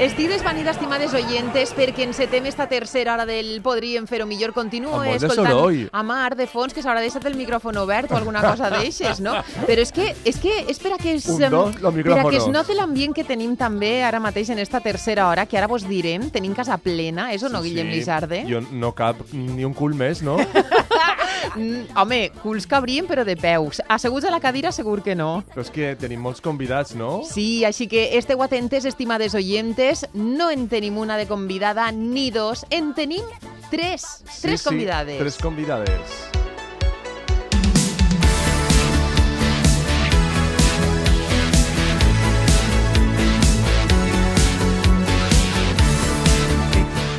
Estic desvanida, estimades oyentes, perquè encetem esta tercera hora del Podríem Fer-ho Millor. Continuo escoltant a Mar de fons, que s'haurà deixat el micròfon obert o alguna cosa d'eixes, no? Però és que és per a que es note l'ambient que tenim també ara mateix en esta tercera hora, que ara vos direm, tenim casa plena, és o no, Guillem Lizarde? Jo no cap ni un cul més, no? Home, culs cabrien, però de peus. Asseguts a la cadira, segur que no. Però és que tenim molts convidats, no? Sí, així que esteu atentes, estimades oyentes. No en tenim una de convidada ni dos, en tenim tres. Tres convidades. Tres convidades.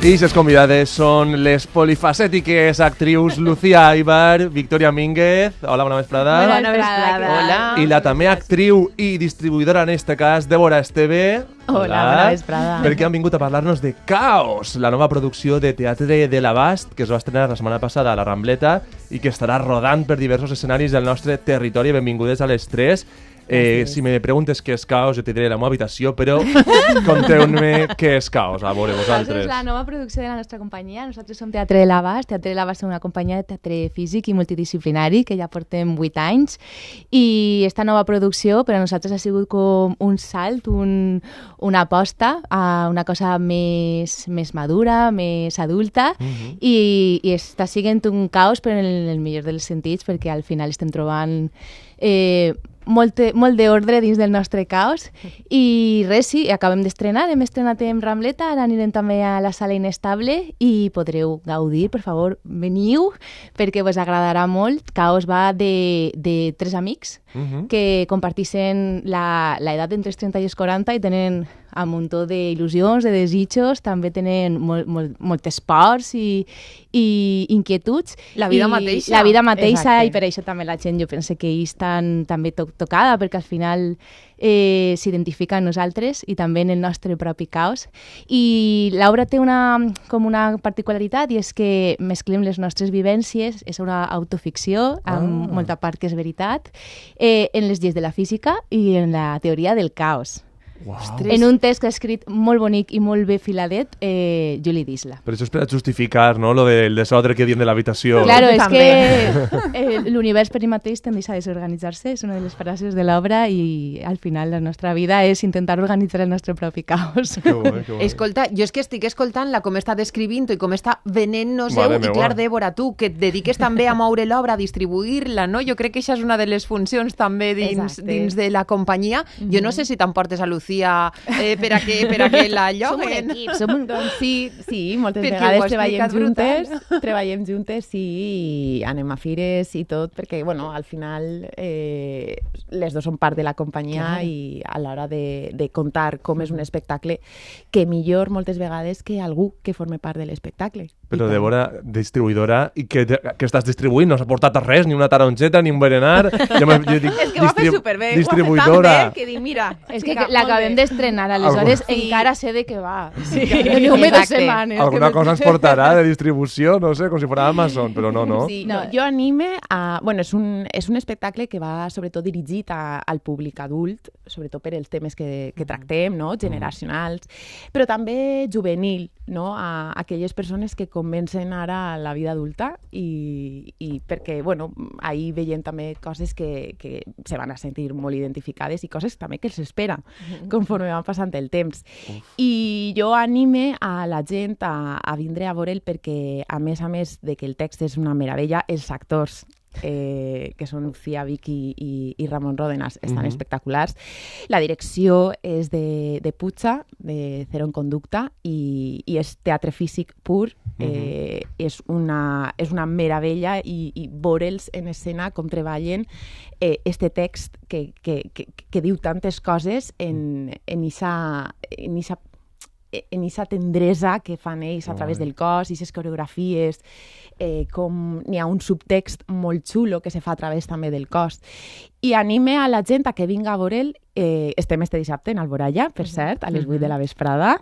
I les convidades són les polifacètiques actrius Lucía Aibar, Victoria Mínguez, hola, bona vesprada. Bona vesprada. Hola. I la també actriu i distribuïdora en este cas, Débora Esteve. Hola, bona vesprada. Perquè han vingut a parlar-nos de Caos, la nova producció de teatre de l'Abast, que es va estrenar la setmana passada a la Rambleta i que estarà rodant per diversos escenaris del nostre territori. Benvingudes a les tres. Si me preguntes què és Caos, jo te diré la meva habitació, però conteu-me què és Caos, a veure, vosaltres. És la nova producció de la nostra companyia. Nosaltres som Teatre de l'Abast. Teatre de l'Abast és una companyia de teatre físic i multidisciplinari que ja portem 8 anys. I esta nova producció per a nosaltres ha sigut com un salt, una aposta a una cosa més madura, més adulta, i està sent un caos, però en el millor dels sentits, perquè al final estem trobant molt d'ordre dins del nostre caos. I res, sí, acabem d'estrenar, hem estrenat en Rambleta, ara anirem també a la Sala Inestable i podreu gaudir, per favor, veniu, perquè vos agradarà molt. Caos va de tres amics que compartixen l'edat entre els 30 i els 40 i tenen un muntó d'il·lusions, de desitjos, també tenen moltes pors i inquietuds. La vida mateixa. La vida mateixa. Exacte. I per això també la gent, jo penso que és també tocada, perquè al final s'identifica en nosaltres i també en el nostre propi caos. I l'obra té una particularitat, i és que mesclem les nostres vivències, és una autoficció, amb molta part que és veritat, en les lleis de la física i en la teoria del caos. Wow. En un text que ha escrit molt bonic i molt bé filadet, Juli Disla. Però això és per a justificar, no?, lo del desordre que diem de l'habitació. Claro, és que l'univers per ell mateix tendeix a desorganitzar-se, és una de les frases de l'obra, i al final la nostra vida és intentar organitzar el nostre propi caos. Que bo. Escolta, jo és que estic escoltant-la com està descrivint i com està venent-nos-heu, i clar, Débora, tu, que et dediques també a moure l'obra, a distribuir-la, no? Jo crec que això és una de les funcions també dins de la companyia. Jo no sé si t'emportes a Lucía per a que la lloguen. Som un equip, sí, moltes vegades treballem juntes i anem a fires i tot, perquè, bueno, al final les dos són part de la companyia, i a l'hora de contar com és un espectacle, que millor moltes vegades que algú que forme part de l'espectacle. Però, Débora, distribuïdora, i que estàs distribuint? No s'ha portat res, ni una taronxeta, ni un berenar. És que ho ha fet superbé. Distribuïdora. Ho ha fet tan bé que dic, mira... És que l'acabem d'estrenar, aleshores encara sé de què va. Sí, setmanes. Alguna cosa ens portarà de distribució, no sé, com si fos Amazon, però no. Sí, no, jo anime a... Bueno, és un espectacle que va sobretot dirigit al públic adult, sobretot per els temes que tractem, no?, generacionals, però també juvenil, no?, a aquelles persones que comencen ara a la vida adulta, i perquè, bueno, ahir veiem també coses que se van a sentir molt identificades i coses també que els espera conforme van passant el temps. I jo anime a la gent a vindre a veure'l perquè, a més de que el text és una meravella, els actors, que són Lucía, Vicky i Ramon Ródenas, estan espectaculars. La direcció és de Pucha, de Zero en Conducta, i és teatre físic pur. És una meravella, i veure'ls en escena com treballen este text que diu tantes coses en eixa tendresa que fan ells a través del cos, i les coreografies, com n'hi ha un subtext molt xulo que se fa a través també del cos. I anime a la gent a que vinga a veure'l estem este dissabte en Alboraya, per cert, a les 8 de la vesprada,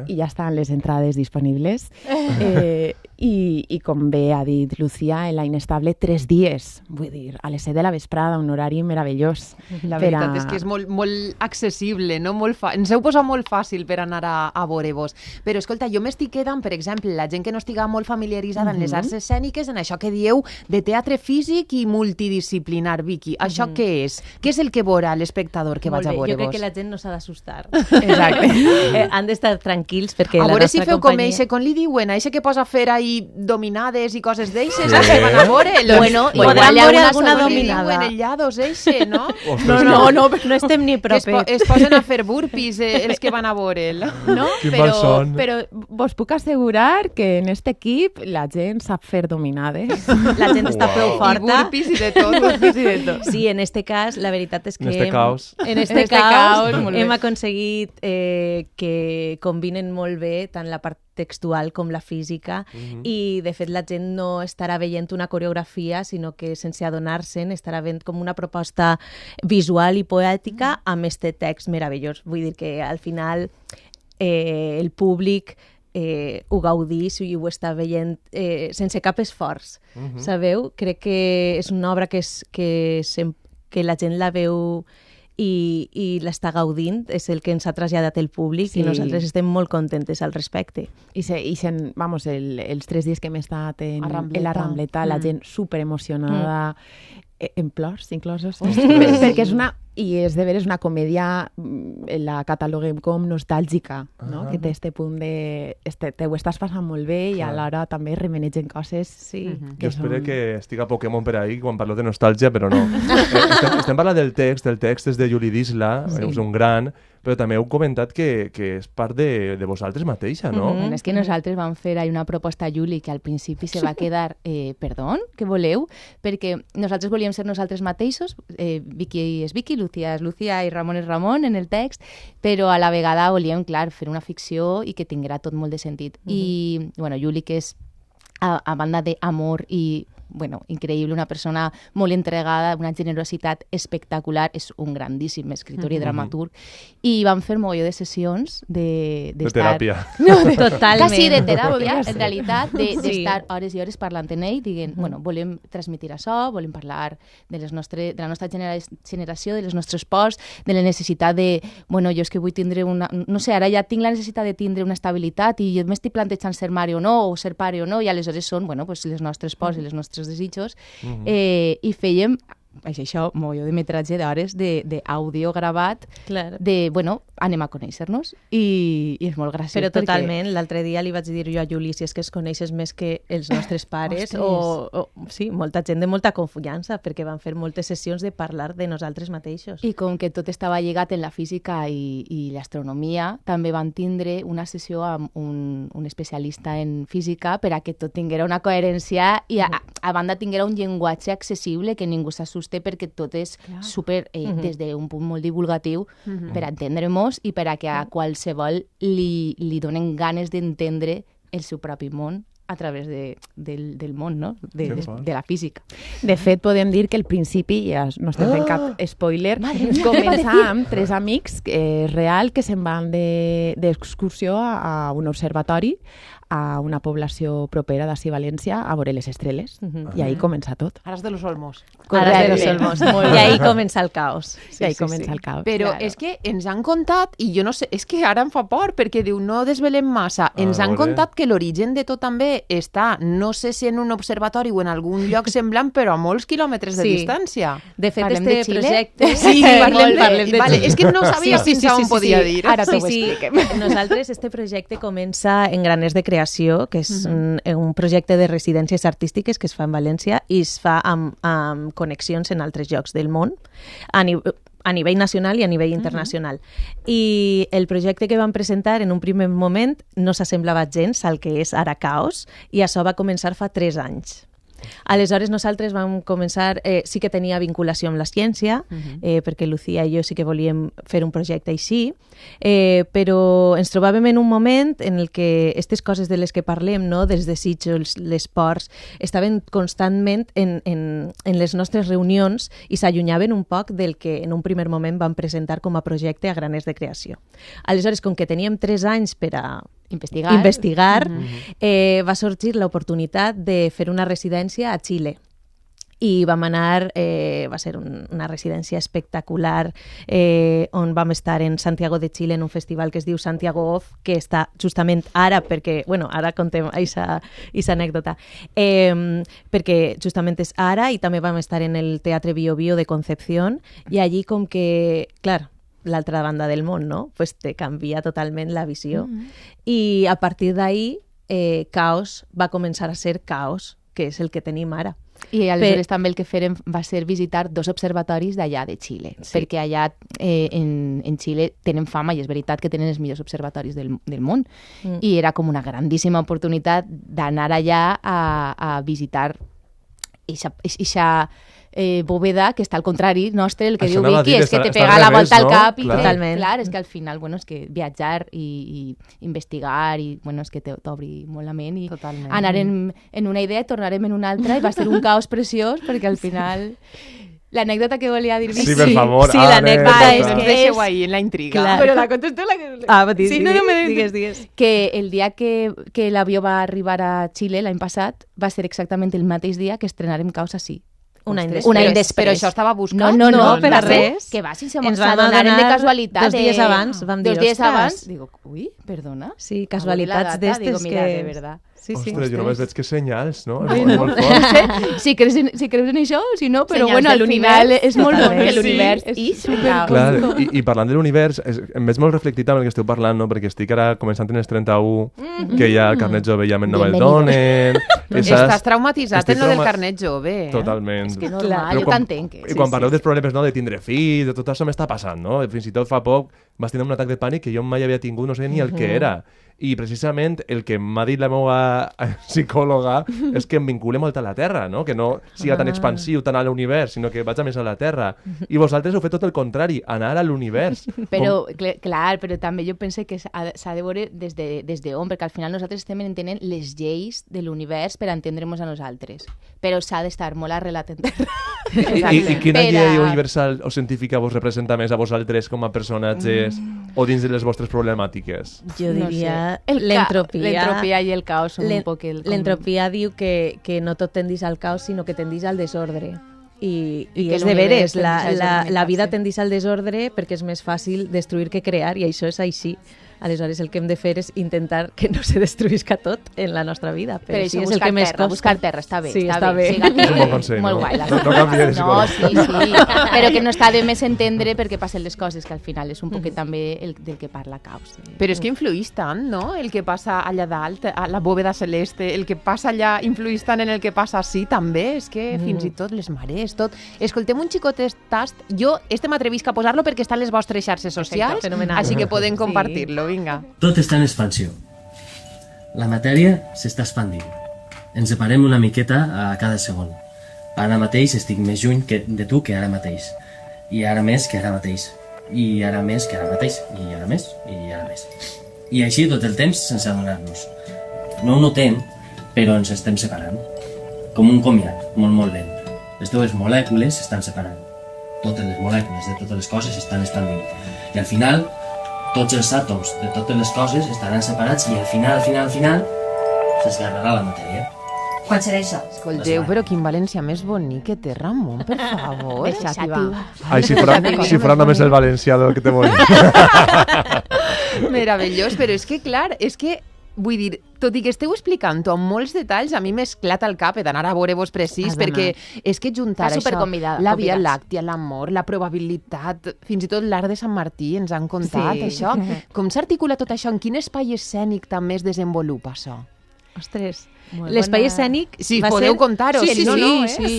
i ja estan les entrades disponibles. I com bé ha dit Lucía, en la Inestable 3 dies, vull dir, a les 7 de la vesprada, un horari meravellós. La veritat és que és molt accessible, no? Ens heu posat molt fàcil per anar a veure-vos. Però, escolta, jo m'estic quedant, per exemple, la gent que no estiga molt familiaritzada en les arts escèniques, en això que dieu de teatre físic i multidisciplinar, Vicky. Això què és? Què és el que veurà l'espectador que vaig a veure-vos? Jo crec que la gent no s'ha d'assustar. Exacte. Han d'estar tranquils perquè a la veure nostra si feu companyia... com eixe, com li diuen, eixe que posa a fer ahí dominades i coses d'eixes, que van a veure. Bueno, podran veure alguna dominada. En el llados eixe, no? No estem ni propers. Es posen a fer burpees els que van a veure'l. No, però vos puc assegurar que en este equip la gent sap fer dominades. La gent està prou forta. I burpees i de tot. Sí, en este cas, la veritat és que... En este caos. En este caos hem aconseguit que combinen molt bé tant la part textual com la física i, de fet, la gent no estarà veient una coreografia, sinó que, sense adonar-se'n, estarà veient com una proposta visual i poètica amb este text meravellós. Vull dir que, al final, el públic ho gaudís i ho està veient sense cap esforç, sabeu? Crec que és una obra que la gent la veu i l'està gaudint, és el que ens ha traslladat el públic i nosaltres estem molt contentes al respecte. Vamos, els 3 dies que hem estat en la Rambleta, la gent superemocionada, en plors inclosos, perquè és de veres una comèdia, la cataloguem com nostàlgica, no? Que té este punt de... Te ho estàs passant molt bé i alhora també remenegen coses. Jo espero que estiga Pokémon per ahí quan parlo de nostàlgia, però no. Estem parlant del text és de Juli Disla, és un gran, però també heu comentat que és part de vosaltres mateixa, no? És que nosaltres vam fer una proposta a Juli que al principi se va quedar perdó, què voleu? Perquè nosaltres volíem ser nosaltres mateixos, Vicky és Vicky, Lucía és Lucía i Ramon és Ramon en el text, però a la vegada volíem, clar, fer una ficció i que tinguera tot molt de sentit. I, bueno, Juli, que és a banda d'amor i increïble, una persona molt entregada, una generositat espectacular, és un grandíssim escritor i dramaturg, i vam fer mogolló de sessions de teràpia. No, totalment. Quasi de teràpia, en realitat, d'estar hores i hores parlant amb ell, dient, volem transmetre això, volem parlar de la nostra generació, de les nostres pors, de la necessitat de, jo és que vull tindre una... No sé, ara ja tinc la necessitat de tindre una estabilitat i jo m'estic plantejant ser mare o no, o ser pare o no, i aleshores són, les nostres pors i les nostres desitjos, i fèiem això, mogolló de metratge d'hores d'àudio gravat, de, anem a conèixer-nos, i és molt graciós. Però totalment, l'altre dia li vaig dir jo a Juli, si és que es coneixes més que els nostres pares, sí, molta gent de molta confiança, perquè van fer moltes sessions de parlar de nosaltres mateixos. I com que tot estava lligat en la física i l'astronomia, també van tindre una sessió amb un especialista en física per a que tot tinguera una coherència i a banda tinguera un llenguatge accessible, que ningú s'assuste, perquè tot és super, des d'un punt molt divulgatiu, per entendre-nos i per a que a qualsevol li donen ganes d'entendre el seu propi món a través del món, no? De la física. De fet, podem dir que al principi, ja no estem fent cap spoiler, comença amb 3 amics real que se'n van d'excursió a un observatori a una població propera d'ací València a veure les estrelles. I ahí comença tot. Aras de los Olmos. Aras de los Olmos. I ahí comença el caos. I ahí comença el caos. Però és que ens han contat, i jo no sé, és que ara em fa por, perquè diu, no desvelem massa, ens han contat que l'origen de tot també està, no sé si en un observatori o en algun lloc semblant, però a molts quilòmetres de distància. De fet, este projecte... Sí, parlem de Xile. És que no sabia fins on podia dir. Ara t'ho expliquem. Nosaltres, este projecte comença en Graners de Creació, que és un projecte de residències artístiques que es fa en València i es fa amb connexions en altres llocs del món, a nivell nacional i a nivell internacional. I el projecte que vam presentar en un primer moment no s'assemblava gens al que és ara Caos, i això va començar fa 3 anys. Aleshores nosaltres vam començar, sí que tenia vinculació amb la ciència, perquè Lucía i jo sí que volíem fer un projecte així, però ens trobàvem en un moment en el que aquestes coses de les que parlem, no? Dels desitjos, les pors, estaven constantment en les nostres reunions i s'allunyaven un poc del que en un primer moment vam presentar com a projecte a Graners de Creació. Aleshores, com que teníem 3 anys per a investigar, va sorgir l'oportunitat de fer una residència a Xile. I vam anar, va ser una residència espectacular, on vam estar en Santiago de Xile en un festival que es diu Santiago Off, que està justament ara, perquè, bueno, ara contem aquesta anècdota, perquè justament és ara, i també vam estar en el Teatre Bio Bio de Concepción, i allí com que, clar, l'altra banda del món, no? Pues te canvia totalment la visió. I a partir d'ahí, Caos va començar a ser Caos, que és el que tenim ara. I aleshores també el que fèrem va ser visitar 2 observatoris d'allà de Xile, perquè allà en Xile tenen fama, i és veritat que tenen els millors observatoris del món, i era com una grandíssima oportunitat d'anar allà a visitar eixa bóveda que està al contrari nostre, el que diu Vicky, és que te pega la volta al cap i totalment. Clar, és que al final, bueno, és que viatjar i investigar i, bueno, és que t'obri molt la ment i anar en una idea i tornarem en una altra, i va ser un caos preciós perquè al final... L'anècdota que volia dir Vicky... Sí, per favor, l'anècdota és que deixeu ahí en la intriga. Clar. Però la contes tu. Digues. Que el dia que l'avió va arribar a Xile l'any passat va ser exactament el mateix dia que estrenarem Caos així. Un any després. Però això estava buscat? No, per va res. Que va sense s'adonar de casualitat. 2 dies abans vam dir, 2 dies abans. Digo, ui, perdona. Sí, casualitats d'estes que... de verdad. Sí, ostres, jo només veig que senyals, no? És molt fort. Si creus en això, si no, però bueno, al final és molt bon que l'univers i supercaos. Clar, i parlant de l'univers, em veig molt reflectit amb el que esteu parlant, no? Perquè estic ara començant en els 31, que ja el carnet jove ja no me'l donen. Estàs traumatitzat en lo del carnet jove. Totalment. És que normal, jo t'entenc. I quan parleu dels problemes, no, de tindre fills, de tot això m'està passant, no? Fins i tot fa poc vas tenir un atac de pànic que jo mai havia tingut, no sé ni el que era. I precisament el que m'ha dit la meva psicòloga és que em vincule molt a la Terra, no? Que no siga tan expansiu, tan a l'univers, sinó que vaig a més a la Terra. I vosaltres heu fet tot el contrari, anar a l'univers. Però, clar, però també jo penso que s'ha de veure des d'on, perquè al final nosaltres estem entenent les lleis de l'univers per entendre-nos a nosaltres. Però s'ha d'estar molt arrelat en terra. I quina llei universal o científica vos representa més a vosaltres com a personatges o dins de les vostres problemàtiques? Jo diria l'entropia. L'entropia i el caos són un poc el... L'entropia diu que no tot tendís al caos, sinó que tendís al desordre. I és de veres, la vida tendís al desordre perquè és més fàcil destruir que crear, i això és així. Aleshores, el que hem de fer és intentar que no se destruïsca tot en la nostra vida. Però això, és el que més costa. Buscar terra, està bé. Sí, està bé. És un bon consell, molt no? guai. No canvia de psicòleg. Sí. Però que no està de més entendre perquè passen les coses, que al final és un poquet també del que parla Caos. Però és que influïs tant, no? El que passa allà dalt, a la bòveda celeste, el que passa allà influïs tant en el que passa així, també. És que fins i tot les marees, tot. Escoltem un xicotet tast. Jo m'atrevisc a posar-lo perquè està en les vostres xarxes socials, així que podem compartir-lo. Vinga. Tot està en expansió. La matèria s'està expandint. Ens separem una miqueta a cada segon. Ara mateix estic més lluny de tu que ara mateix. I ara més que ara mateix. I ara més que ara mateix. I ara més. I ara més. I així tot el temps sense adonar-nos. No ho notem, però ens estem separant. Com un comiat, molt, molt lent. Les dues molècules s'estan separant. Totes les molècules de totes les coses s'estan expandint. I al final, tots els àtoms de totes les coses estaran separats i al final s'esgarrarà la matèria. Quan serà això? Escolteu, però quin València més bonic que té, Ramon, per favor. Deixativa. Ai, si farà només el valencià del que té bonic. Meravellós, però és que, clar, vull dir, tot i que esteu explicant-ho amb molts detalls, a mi m'he esclat al cap, he d'anar a veure-vos precís, perquè és que juntar això, la Via Làctia, l'amor, la probabilitat, fins i tot l'art de Sant Martí ens han contat, això. Com s'articula tot això? En quin espai escènic també es desenvolupa això? Ostres, l'espai escènic... Sí, podeu contar-ho.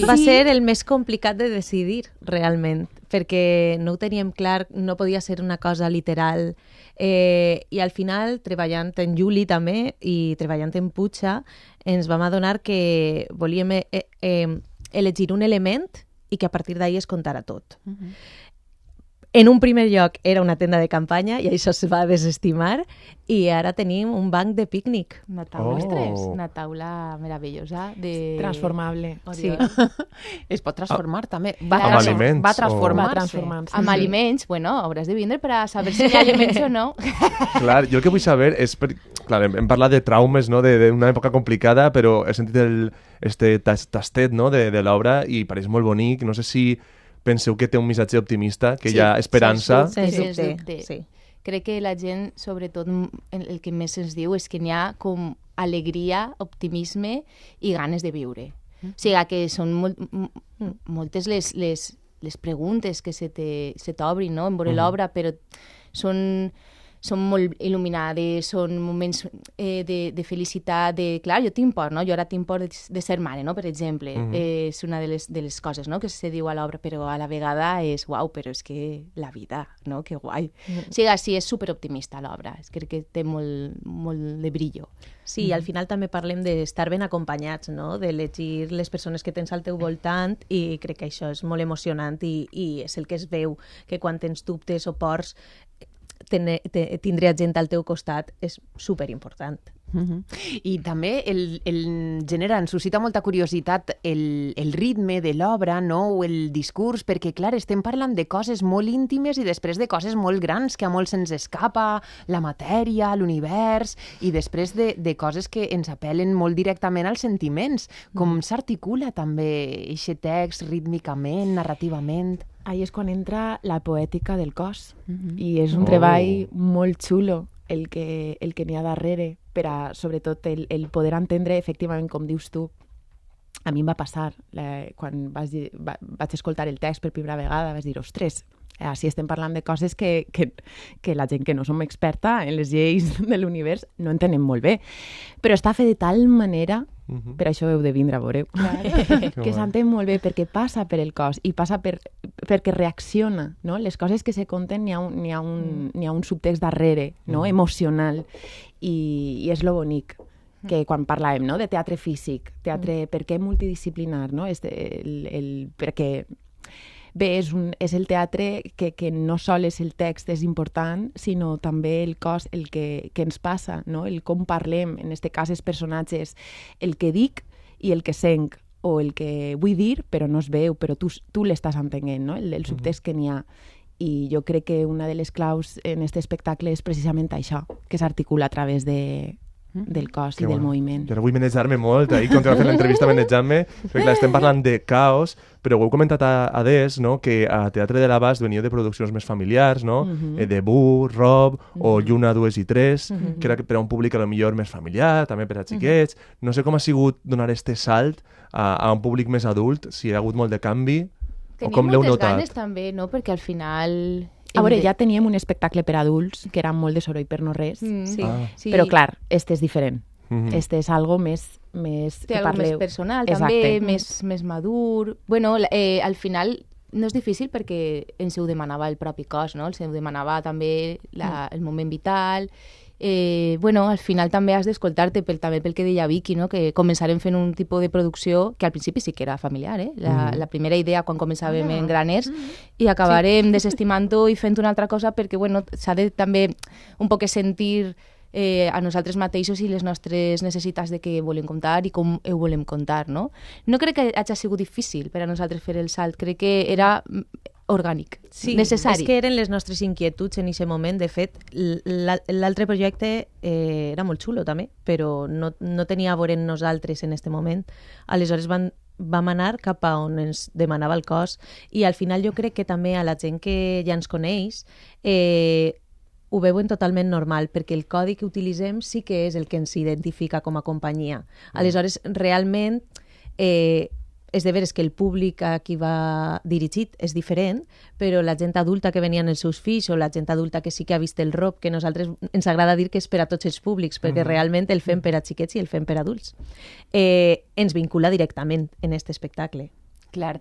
Va ser el més complicat de decidir, realment, perquè no ho teníem clar, no podia ser una cosa literal. I al final, treballant en Juli també i treballant en Puig, ens vam adonar que volíem elegir un element i que a partir d'ahir es contara tot. En un primer lloc era una tenda de campanya i això es va desestimar i ara tenim un banc de pícnic. Una taula meravellosa. Transformable. Sí. Es pot transformar també. Amb aliments. Va transformar-se. Amb aliments, bueno, hauràs de vindre per a saber si hi ha aliments o no. Clar, jo el que vull saber és... Clar, hem parlat de traumes, no?, d'una època complicada, però he sentit este tastet, no?, de l'obra i pareix molt bonic. No sé si penseu que té un missatge optimista, que hi ha esperança. Sens dubte. Sí. Crec que la gent, sobretot, el que més ens diu és que n'hi ha com alegria, optimisme i ganes de viure. O sigui, que són moltes les preguntes que se t'obrin, no?, en veure l'obra, però són molt il·luminades, són moments de felicitat, clar, jo tinc por, no? Jo ara tinc por de ser mare, no?, per exemple. És una de les coses, no?, que se diu a l'obra, però a la vegada és, uau, però és que la vida, no?, que guai. O sigui, sí, és superoptimista l'obra, crec que té molt de brillo. Sí, al final també parlem d'estar ben acompanyats, no?, d'elegir les persones que tens al teu voltant i crec que això és molt emocionant i és el que es veu, que quan tens dubtes o pors tindre gent al teu costat és superimportant. I també el genera, ens suscita molta curiositat el ritme de l'obra, no?, o el discurs, perquè, clar, estem parlant de coses molt íntimes i després de coses molt grans que a molts se'ns escapa, la matèria, l'univers, i després de coses que ens apel·len molt directament als sentiments. Com s'articula també aquest text rítmicament, narrativament? Ahí és quan entra la poètica del cos i és un treball molt xulo el que n'hi ha darrere per a, sobretot, el poder entendre efectivament, com dius tu. A mi em va passar, quan vaig escoltar el text per primera vegada, vaig dir, ostres, així estem parlant de coses que la gent que no som experta en les lleis de l'univers no entenem molt bé. Però està fet de tal manera, per això heu de vindre a veure, que s'entén molt bé perquè passa per el cos i passa perquè reacciona, no? Les coses que se conten n'hi ha un subtext darrere, no?, emocional, i és lo bonic que quan parlàvem, no?, de teatre físic, teatre, per què multidisciplinar, no?, perquè bé, és el teatre que no sol és el text, és important, sinó també el cos, el que ens passa, no?, el com parlem, en aquest cas els personatges, el que dic i el que sent, o el que vull dir però no es veu, però tu l'estàs entenent, no?, el subtext que n'hi ha. I jo crec que una de les claus en aquest espectacle és precisament això, que s'articula a través del cos i del moviment. Jo ara vull manejar-me molt, ahir continuar fent l'entrevista manejant-me, perquè clar, estem parlant de caos, però ho heu comentat a Des, no?, que a Teatre de l'Abast veniu de produccions més familiars, no?, Debut, Rob, o Lluna 2 i 3, que era per a un públic a lo millor més familiar, també per a xiquets. No sé com ha sigut donar este salt a un públic més adult, si hi ha hagut molt de canvi, o com l'heu notat? Tenim moltes ganes també, no?, perquè al final... A veure, ja teníem un espectacle per adults, que era molt de soroll per no res, sí. Però clar, este és diferent. Este és algo més té algo més personal, també, més madur. Bueno, al final no és difícil perquè ens ho demanava el propi cos, no? Ens ho demanava també el moment vital. Bueno, al final també has d'escoltar-te també pel que deia Vicky, no? Que començarem fent un tipus de producció que al principi sí que era familiar, la primera idea quan començàvem en Graners, i acabarem desestimant-ho i fent una altra cosa perquè, bueno, s'ha de també un poc sentir a nosaltres mateixos i les nostres necessitats de què volem contar i com ho volem contar, no? No crec que hagi sigut difícil per a nosaltres fer el salt, crec que era orgànic, necessari. És que eren les nostres inquietuds en aquest moment. De fet, l'altre projecte era molt xulo també, però no tenia a veure en nosaltres en aquest moment. Aleshores vam anar cap a on ens demanava el cos i al final jo crec que també a la gent que ja ens coneix ho veuen totalment normal, perquè el codi que utilitzem sí que és el que ens identifica com a companyia. Aleshores, realment, és de veres que el públic a qui va dirigit és diferent, però la gent adulta que venien els seus fills o la gent adulta que sí que ha vist el Rob, que nosaltres ens agrada dir que és per a tots els públics, perquè realment el fem per a xiquets i el fem per a adults. Ens vincula directament en aquest espectacle. Clar.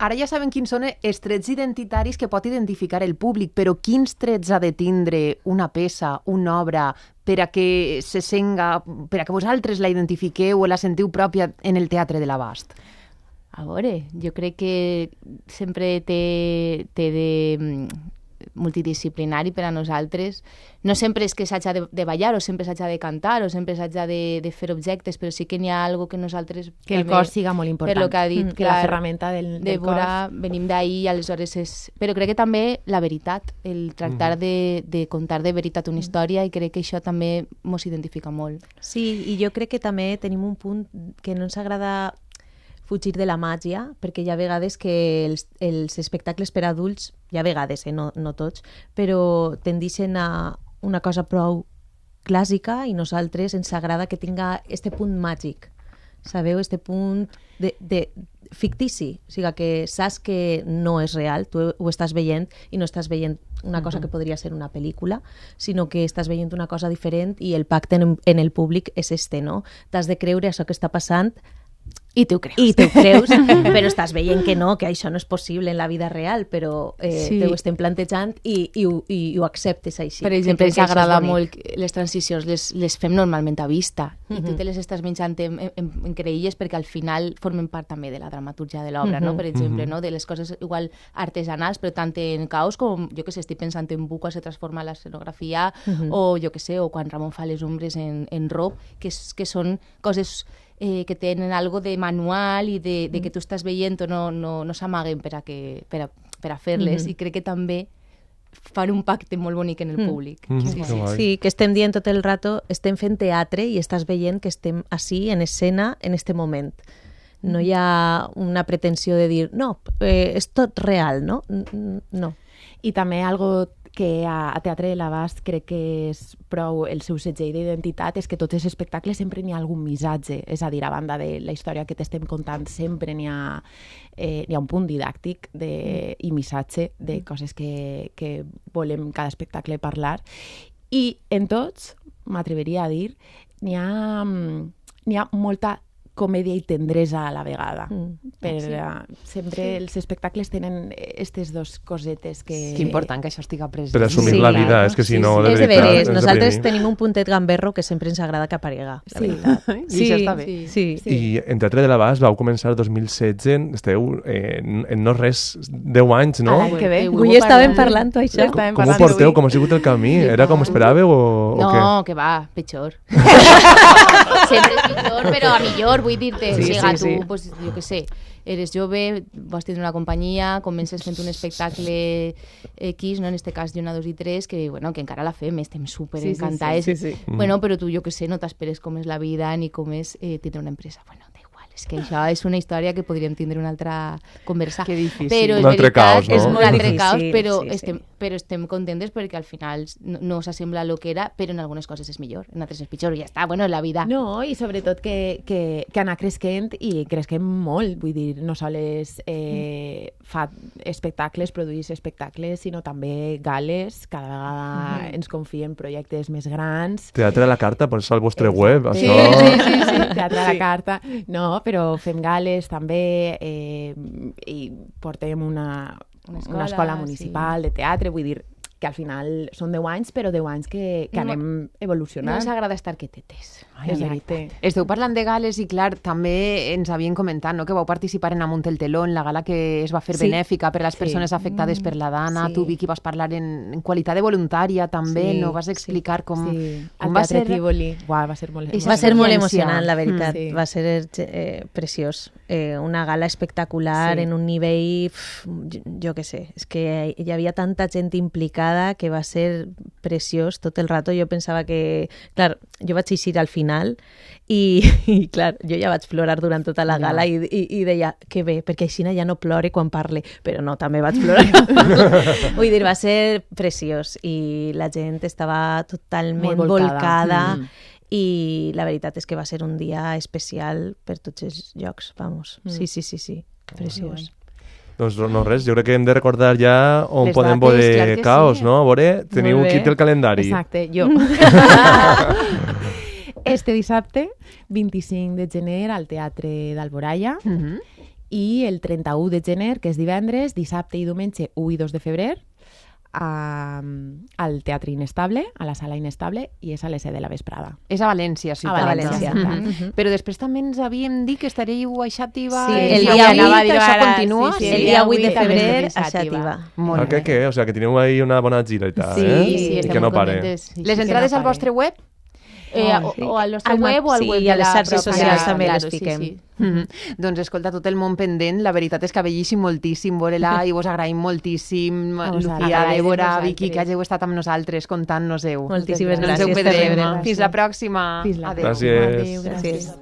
Ara ja saben quins són els trets identitaris que pot identificar el públic, però quins trets ha de tindre una peça, una obra, per a que se senga, per a que vosaltres la identifiqueu o la sentiu pròpia en el Teatre de l'Abast? A veure, jo crec que sempre té de multidisciplinari per a nosaltres. No sempre és que s'haja de ballar o sempre s'haja de cantar o sempre s'haja de fer objectes, però sí que n'hi ha algo que nosaltres... Que el cos siga molt important. Per lo que ha dit, que la ferramenta del cos. Venim d'ahir i aleshores és... Però crec que també la veritat, el tractar de contar de veritat una història, i crec que això també mos identifica molt. Sí, i jo crec que també tenim un punt que no ens agrada fugir de la màgia, perquè hi ha vegades que els espectacles per adults, hi ha vegades, no tots, però tendeixen a una cosa prou clàssica i nosaltres ens agrada que tinga este punt màgic, sabeu? Este punt de fictici, o sigui que saps que no és real, tu ho estàs veient i no estàs veient una cosa que podria ser una pel·lícula, sinó que estàs veient una cosa diferent i el pacte en el públic és no? T'has de creure això que està passant i t'ho creus. I t'ho creus, però estàs veient que no, que això no és possible en la vida real, però t'ho estem plantejant i ho acceptes així. Per exemple, ens agrada molt les transicions, les fem normalment a vista, i tu te les estàs menjant en creïlles perquè al final formen part també de la dramatúrgia de l'obra, no? Per exemple, no? De les coses igual artesanals, però tant en caos com, jo que sé, estic pensant en Buc quan se transforma l'escenografia, o jo que sé, o quan Ramon fa les ombres en Rob, que són coses que tenen algo de manual i de que tu estàs veient o no s'amaguen per a fer-les, i crec que també fan un pacte molt bonic en el públic. Sí, que estem dient tot el rato, estem fent teatre i estàs veient que estem així, en escena, en este moment. No hi ha una pretensió de dir, no, és tot real, no? No. I també algo que a Teatre de l'Abast crec que és prou el seu segell d'identitat és que tots els espectacles sempre n'hi ha algun missatge, és a dir, a banda de la història que t'estem contant, sempre n'hi ha un punt didàctic i missatge de coses que volem cada espectacle parlar, i en tots, m'atreveria a dir, n'hi ha molta comèdia i tendresa a la vegada. Sempre els espectacles tenen aquestes dues cosetes que... Que important que això estigui present. Per assumir la vida, és que si no... És de veres, nosaltres tenim un puntet gamberro que sempre ens agrada que aparega, la veritat. I això està bé. I en Teatre de l'Abast vau començar el 2016, esteu en no res 10 anys, no? L'any que ve. Avui estàvem parlant això. Com ho porteu? Com ha sigut el camí? Era com esperàveu o què? No, que va, pitjor. Sempre és pitjor, però a millor, vull dir-te, tu, pues, jo què sé, eres jove, vas tindre una companyia, comences fent un espectacle X, no? En este cas Lluna 2 i 3, que encara la fem, estem super encantades. Bueno, però tu, jo què sé, no t'esperes com és la vida ni com és tindre una empresa. Bueno, da igual, és que això és una història que podríem tindre una altra conversa. Que difícil. Però un altre caos, no? És un altre caos, però estem contentes perquè al final no s'assembla a lo que era, però en algunes coses és millor, en altres és pitjor, i ja està, bueno, la vida. No, i sobretot que anar cresquent, i cresquem molt, vull dir, no sols fa espectacles, produeix espectacles, sinó també gales, cada vegada ens confien projectes més grans. Teatre a la carta, pues al vostre web, sí, això... Sí, teatre a la carta. No, però fem gales també, i portem una escola municipal de teatre, vull dir que al final són 10 anys, però 10 anys que anem evolucionant. No ens agrada estar quietetes. Esteu parlant de gales i, clar, també ens havien comentat, no?, que vau participar en Amunt el teló, en la gala que es va fer benèfica per a les persones afectades per la Dana. Tu, Vicky, vas parlar en qualitat de voluntària també, no? Vas explicar com va ser... Tívoli. Va ser molt emocionant. Va ser molt emocionant, la veritat. Va ser preciós. Una gala espectacular en un nivell, jo què sé, és que hi havia tanta gent implicada que va ser preciós tot el rato. Jo pensava que... Clar, jo vaig eixir al final i clar, jo ja vaig plorar durant tota la gala i deia que bé, perquè així ja no plore quan parle, però no, també vaig plorar. Vull dir, va ser preciós i la gent estava totalment volcada. I la veritat és que va ser un dia especial per tots els llocs, vamos. Sí, preciós. Doncs no res, jo crec que hem de recordar ja on podem veure Caos, no? A veure, teniu aquí el calendari. Exacte, jo. Este dissabte, 25 de gener, al Teatre d'Alboraya, i el 31 de gener, que és divendres, dissabte i diumenge 1 i 2 de febrer, al Teatre Inestable, a la Sala Inestable, i és a les 7 de la vesprada. És a València, sí. A València. Però després també ens havíem dit que estaríeu a Xàtiva. Sí, el dia 8, això continua? Sí, el dia 8 de febrer a Xàtiva. Molt bé. O sea, que teniu ahí una bona gireta, Sí, I que no pare. Les entrades al vostre web? O al nostre web o al web i a les xarxes socials també les fiquem. Doncs escolta, tot el món pendent, la veritat és que bellíssim moltíssim veure-la i vos agraïm moltíssim, Lucía, Débora, Vicky, que hàgiu estat amb nosaltres contant-nos-heu. Moltíssimes gràcies. gràcies. Fins la pròxima. Gràcies. Gràcies.